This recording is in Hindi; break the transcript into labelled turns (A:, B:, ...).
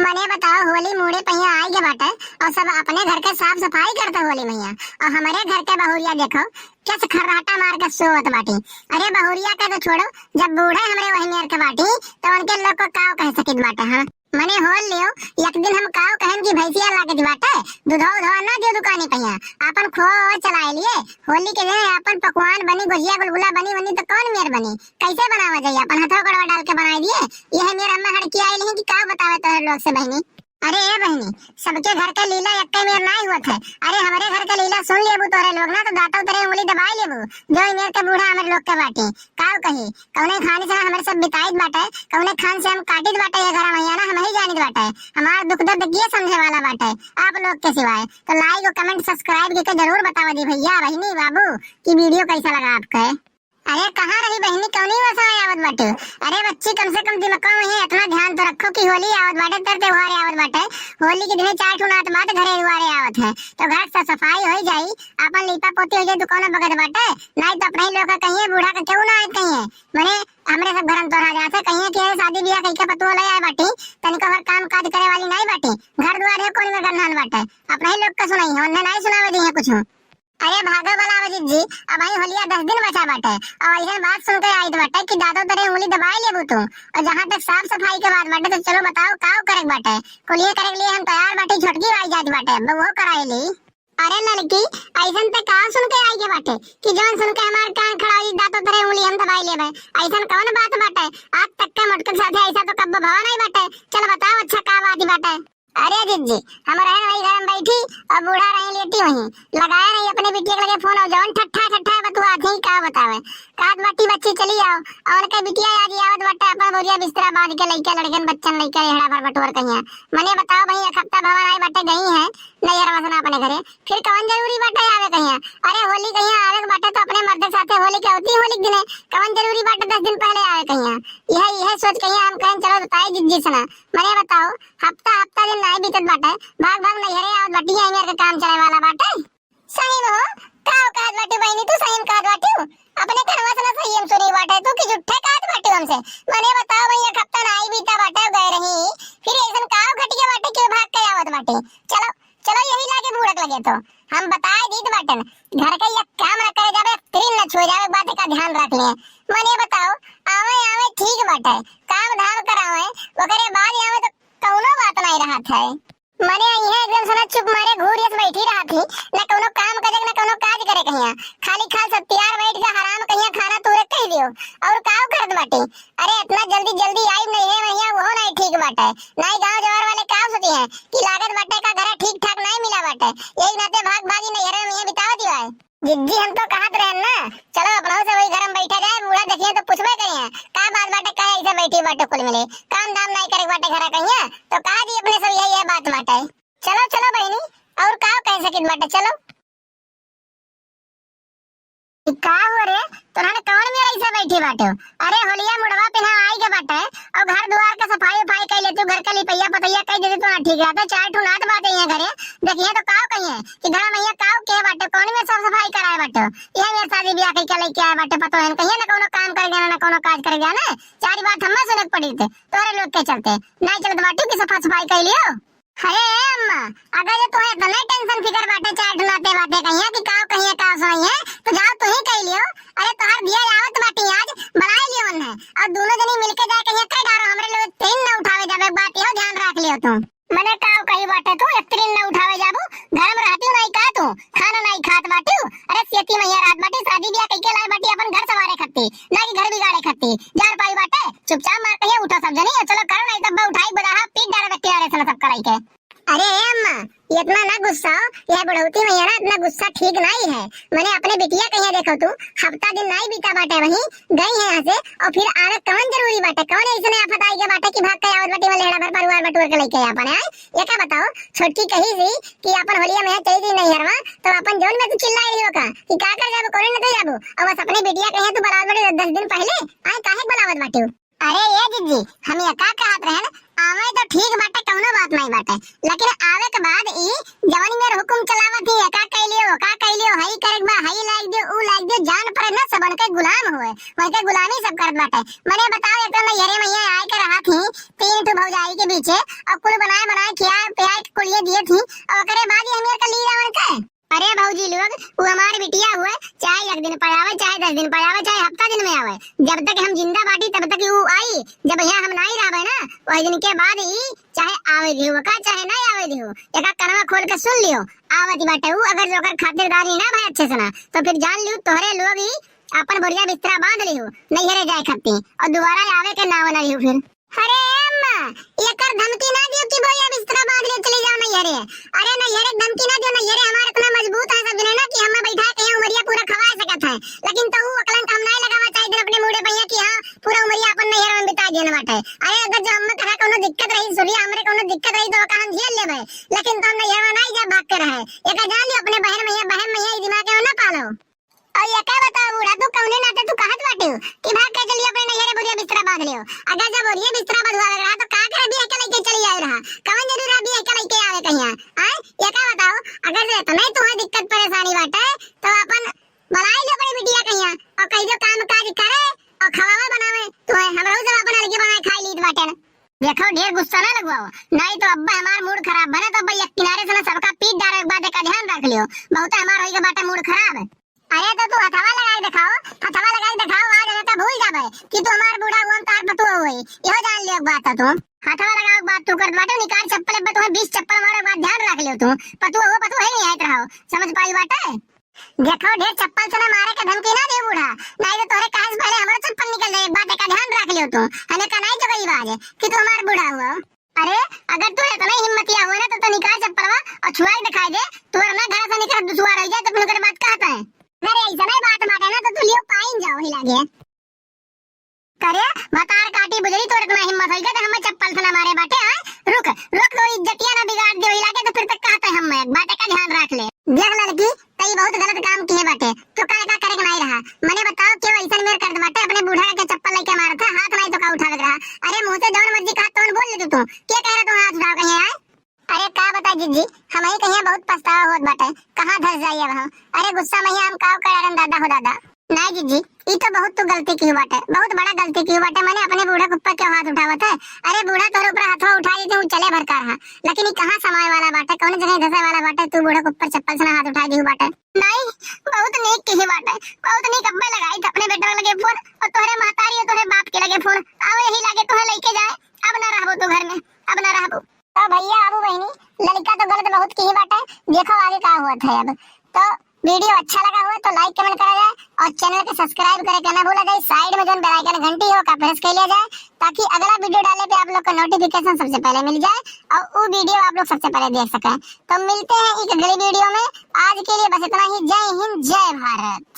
A: मने बताओ होली मुड़े पहिया आई के बाटे और सब अपने घर के साफ सफाई करते होली मैया और हमारे घर के बहुरिया देखो कैसे खर्राटा मार के सोवत बाटी। अरे बहुरिया का तो छोड़ो, जब बूढ़े हमरे वही मेर के बाटी तो उनके लोग को काव कह सकित बाटे। हाँ मने होल लियो एक दिन हम काव कहन की भैंसिया लाके बाटे दूधो उधो ना दियो दुकानी पहिया अपन खो चलाए लिए होली के दिन अपन पकवान बनी गुजिया गुलगुला बनी तो कौन मेर बनी कैसे बनावा जाइए अपन हथो कड़वा डाल के बनाई दिए। यह मेरे अम्मा हड़की आई नहीं कि का बतावे तो लोग से बहनी। अरे ए बहनी सबके घर का लीला एक मेर ना हुआ था। अरे हमारे घर का लीला सुन लेबू तोरे लोग ना तो दाता उतरे उंगली दबाई लेबू जो मेर के बूढ़ा हमारे लोग के बाटी काव कही कौने खान से हमारे सब बिताइत बाटे कौने खान से हम काटित बाटे ये घर मैया ना हम ही जानित बाटे हमारा दुख दर्द किए समझे वाला बाटे आप लोग के सिवाय। तो लाइक और कमेंट सब्सक्राइब करके जरूर बतावा दी भैया बहनी बाबू की वीडियो कैसा लगा आपका। अरे कहाँ रही बहनी कौनी वैसा आवत बाटे। अरे बच्ची कम से कम दिमाग में है इतना ध्यान तो रखो कि होली आवत बाटे तर त्योहार आवत बाटे। होली के दिन 4 ठो रात बाद घरे दुआरे आवत है तो घर से सफाई हो जाई अपन लीपा पोती हो जाए दुकान बगत बाटे नहीं तो अपने लोग का कहिए बूढ़ा का क्यों ना आए कहिए मने हमरे सब घर तो राजा से कहिए कि शादी ब्याह कई का पतो ले आए बाटी तनिक हर काम काज करे वाली नहीं बाटी घर दुआर है कोई में गन्नान बाटे अपने ही लोग का सुनाई है उन्हें नहीं सुनावे दी है कुछ। अरे भागो वाला वजीद जी अब आई होलिया 10 दिन बचा बाटे और यह बात सुन के आई बाटे कि दादो तेरे उंगली दबाई लेबू तू और जहाँ तक साफ सफाई के बाद बाटे तो चलो बताओ काव करे बाटे कुलिए करे लिए हम तैयार बाटे छोटकी आई जाती बाटे अब वो कराई ली। अरे लड़की ऐसन ते काव सुन के आई के बाटे कि जौन सुन के हमार कान खड़ा हुई दादो तेरे उंगली हम दबाई लेबे ऐसन कौन बात बाटे आज तक के मटके साथे ऐसा तो कब भवा नहीं बाटे चल बताओ अच्छा का बात बाटे। अरे जीजी हम रहे वही घर में बैठी और बूढ़ा रहे लेटी वहीं लगाया नहीं अपने बिटिया के लगे फोन और जौन ठट्ठा बतुआ थी का बतावे काट बाटी बच्ची चली आओ और के बिटिया आज आवत बट्टा अपन बोरिया बिस्तरा बांध के लइका लड़कन बच्चन लइका हेड़ा भर बटोर कहिया मने बताओ भई एक हफ्ता भवन आई बट्टे गई है नैयर वसना अपने घरे फिर कौन जरूरी बट्टे आवे कहिया। अरे होली कहिया आवे के बट्टे तो अपने मर्द के साथे होली के होती होली दिने कौन जरूरी बट्टे 10 दिन पहले आवे कहिया यह सोच कहिया हम कहें चलो बताई जीजी सुना मने बताओ हफ्ता दिन नहीं बीतत बाटे भाग नैहरे आवत बट्टी है मेरे काम चले वाला बाटे सही हो काव काज बाटे बहनी तू सही काज बाटे अपने घरवा से ना सही हम सुनी बाटे तू कि झूठे काज बाटे हमसे मने बताओ भैया हफ्ता नहीं बीता बाटे गए रही फिर ऐसन काव घटिया बाटे क्यों भाग के आवत बाटे। चलो चलो यही लाके बूढ़क लगे तो हम बताए दीद बाटन घर का ये काम न करे जावे तीन न छो जावे बात का ध्यान रख ले मने बताओ आवे ठीक बाटे काम धाम करावे वगैरह बाद आवे तो कौनो बात नहीं रहा था मने यह एकदम सना चुप मारे घूरियस बैठी रहा थी न कोनो काम करे न कोनो काज करे कहिया खाली खाल सब तैयार बैठ के हराम कहिया खाना तूरे कह दियो और काव करत बाटे। अरे इतना जल्दी आई नहीं है भैया वो नहीं ठीक बाटे नहीं गांव जवार वाले काव सोची है कि लागत बाटे का घर ठीक ठाक नहीं मिला बाटे यही नाते भाग भागी नहीं में ये बितावा दियो है जिद्दी हम तो कहत रहे ना चलो अपनों से वही घर में बैठा जाए बूढ़ा देखिए तो पूछबे करिए का बात बाटे का ऐसे बैठी बाटे कुल मिले काम धाम नहीं करे बाटे घर कहिया तो कहा दी अपने सब यही बात बाटे। चलो बहनी और का कह सकित बाटे चलो का हो रे तोहरे कौन मेरे ऐसे बैठी बाटे। अरे होलिया मुड़वा पिना आई के बाटे और घर द्वार का सफाई कर लेती घर का लिपैया पतैया कह देती तो ठीक रहता 4 ठो नात बाटे यहाँ घरे देखिए तो काव कहिए कि घर मैया काव के बाटे कौन में सब सफाई कराए बाटे यह मेरे शादी ब्याह कई के लेके आए बाटे पतो है कहिए ना कोनो काम कर गया ना कोनो काज कर गया ना चारी बात हमें सुनक पड़ी थे तोरे लोग के चलते नहीं चलत बाटे कि सफाई कर लियो। अरे अम्मा अगर ये तुम्हें इतना टेंशन फिकर बाटे 4 ठो नाते बाटे कहिया कि काव कहिए काव सुनाई है तो जाओ तू ही कह लियो। अरे तोहर दिया आवत बाटी आज बनाई लियो ने और दोनों जनी मिलके जाए कहिया कह डारो हमरे लोग तीन न उठावे जाबे बात यो ध्यान रख लियो तुम मने काव कही बाटे तू एक तीन न उठावे जाबू घर में रहती नहीं का तू खाना नहीं खात बाटी। अरे सेती मैया रात बाटी शादी ब्याह कई के लाए बाटी अपन घर सवारे खत्ती ना कि घर बिगाड़े खत्ती जार पाई बाटे चुपचाप मार कहिया उठो सब जनी चलो करो नहीं तब उठाई बदाहा पीट डाले व्यक्ति आ रहे सब कराई के। अरे अम्मा इतना ना गुस्सा यह बुढ़ौती मैया ना इतना गुस्सा ठीक नहीं है मैंने अपने बिटिया कहिया देखो तू हफ्ता दिन नहीं बीता बाटे वहीं गई है यहाँ से और फिर आवे कौन जरूरी बाटे कौन ऐसे नहीं आफत आई के बाटे कि भाग के आवत बाटी में लेड़ा भर परिवार बटोर के लेके अपन आए ये क्या बताओ छोटकी कही थी कि अपन होलिया में चली थी नहीं हरवा तो अपन जोन में तो चिल्लाई रही होगा कि का कर जाबो कोने न तो जाबो और बस अपने बिटिया कहिया तू बराबर बाटी 10 दिन पहले आए काहे बनावत बाटी। अरे ये जीजी हम ये का कहत रहन आवे तो ठीक बाटे कौनो बात नहीं बाटे लेकिन आवे के बाद ई जवानी में हुकुम चलावत ही का कह लियो हई करक बा हई लाइक दियो ऊ लाइक दियो जान पर ना सबन के गुलाम होए वही के गुलामी सब करत बाटे। मने बताओ एक ना यरे मैया आए के रहा थी 3 ठो भौजाई के बीच और कुल बनाए बनाए खिया पिया कुलिए दिए थी और करे बाद ही हमें कर ली रावण का। अरे भाऊजी लोग वो हमारी बिटिया हुए चाहे एक दिन पड़ावे चाहे 10 दिन पड़ावे चाहे हफ्ता दिन में आवे, जब तक हम जिंदा बाटी तब तक वो आई। जब यहाँ हम नहीं रहे ना वही दिन के बाद ही चाहे आवे दी हो का चाहे नहीं आवे दी हो, एक कनवा खोल के सुन लियो आवती बाटे वो। अगर जोकर खातिरदारी ना भाई अच्छे से ना तो फिर जान लियो तोहरे लोग ही अपन बढ़िया बिस्तरा बांध लियो नहीं हरे जाए खत्ती और दोबारा आवे के ना बना लियो फिर। अरे अम्मा ये कर धमकी ना दियो कि भैया बिस्तरा बांध ले चली जाओ नहीं हरे। अरे नहीं हरे धमकी ना दियो, नहीं हरे हमारे इतना मजबूत है सब जने ना कि हमें बैठा के उमरिया पूरा खवा सकत है, लेकिन तो वो अकलन हम नहीं लगावा चाहिए दिन अपने मुड़े भैया कि हां पूरा उमरिया अपन नहीं हरे में बिता देना बाटे। अरे अगर जो हमें करा कोनो दिक्कत रही सूर्य हमरे कोनो दिक्कत रही तो का हम झेल लेबे, लेकिन तो हम नहीं हरे नहीं जा भाग के रहे। एक जान लियो अपने बहन भैया दिमाग में ना पालो। और ये क्या बताओ बूढ़ा तू कौने नाते तू कहत बाटे कि भाग के चली अपने नैहरे बुढ़िया बिस्तरा बांध लियो। अगर जब बुढ़िया बिस्तरा बंधवा लग रहा तो का करे भी के लेके चली आए रहा कौन जरूर अभी के लेके आवे कहिया हैं। ये क्या बताओ अगर से तुम्हें तुम्हें दिक्कत परेशानी बाटे तो अपन बनाई लो अपनी बिटिया कहिया और कहीं जो काम काज करे और खवावे बनावे तुम्हें हमरो जब अपन लड़की बनाए खाई लीद बाटे ना। देखो ढेर गुस्सा ना लगवाओ नहीं तो अब्बा हमार मूड खराब बने तो भैया किनारे से ना सबका पीट डाले एक बात का ध्यान रख लियो बहुत हमार होई के बाटे मूड खराब है। अरे तो तू हथवा लगाई दिखाओ आज रहता भूल जाबे कि तू हमार बूढ़ा हुआ तार पतु होई इहो जान लियो बात है तू हथवा लगाओ बात तू कर बाटे निकाल चप्पल अब तुम्हें 20 चप्पल मारे बात ध्यान रख लियो तू पतु है नहीं आइत रहो समझ पाई बाटे। देखो ढेर चप्पल से ना मारे के धमकी ना दे बूढ़ा नहीं तो तोरे काहे से पहले हमारा चप्पल निकल जाए बात का ध्यान रख लियो तू हमें का नहीं जगह बात कि तू हमार बूढ़ा हुआ। अरे अगर तू इतना हिम्मतिया हुआ ना तो निकाल चप्पलवा और छुआई दिखाई दे तू ना घर से निकल दुसवा रह जाए तो फिर कर बात कहता है। अरे ऐसा नहीं बात माटे ना तो तू लियो पाइन जाओ ही लागे करे बतार काटी बुजरी तो इतना हिम्मत होई तो हमें चप्पल से ना मारे बाटे हां रुक तो इज्जतिया ना बिगाड़ दे ही लागे तो फिर तक कहता है हम एक बात का ध्यान रख ले। देख लड़की तई बहुत गलत काम किए बाटे तो का करे के नहीं रहा मने बताओ क्यों ऐसा मेरे कर बाटे अपने बूढ़ा के चप्पल लेके मारा था हाथ नहीं तो का उठा लग रहा। अरे मुंह से जौन मर्जी कहा तौन बोल ले तू क्या कह रहा तू हाथ उठाओ कहीं आए। अरे का बता जीजी हमें कहीं बहुत पछतावा होत बाटे कहां धस जाइए वहां। अरे गुस्सा में हम काव करन दादा हो दादा नहीं जीजी ये तो बहुत तो गलती की बाटे बहुत बड़ा गलती की बाटे मैंने अपने बूढ़ा के ऊपर क्यों हाथ उठावत है। अरे बूढ़ा तोरे ऊपर हाथ उठा देते हूं चले भर का रहा लेकिन ये कहां समय वाला बाटे कौन जगह धसे वाला बाटे तू बूढ़ा के ऊपर चप्पल से हाथ उठा दी बाटे नहीं बहुत नेक की बाटे बहुत नेक अब्बे लगाई थे अपने बेटे लगे फोन और तोरे महतारी और तोरे बाप के लगे फोन आवे यही लागे तोहे लेके जाए अब ना रहबो तू घर में अब ना रहबो तो भैया आबू बहनी लड़का तो गलत बहुत की बाटे देखो आगे क्या हुआ था। अब तो वीडियो अच्छा लगा हुआ तो लाइक कमेंट करा जाए और चैनल को सब्सक्राइब करे ना भूला जाए साइड में जो बेल आइकन घंटी हो का प्रेस कर लिया जाए ताकि अगला वीडियो डाले पे आप लोग को नोटिफिकेशन सबसे पहले मिल जाए और वो वीडियो आप लोग सबसे पहले देख सकें। तो मिलते हैं एक अगली वीडियो में आज के लिए बस इतना ही। जय हिंद जय भारत।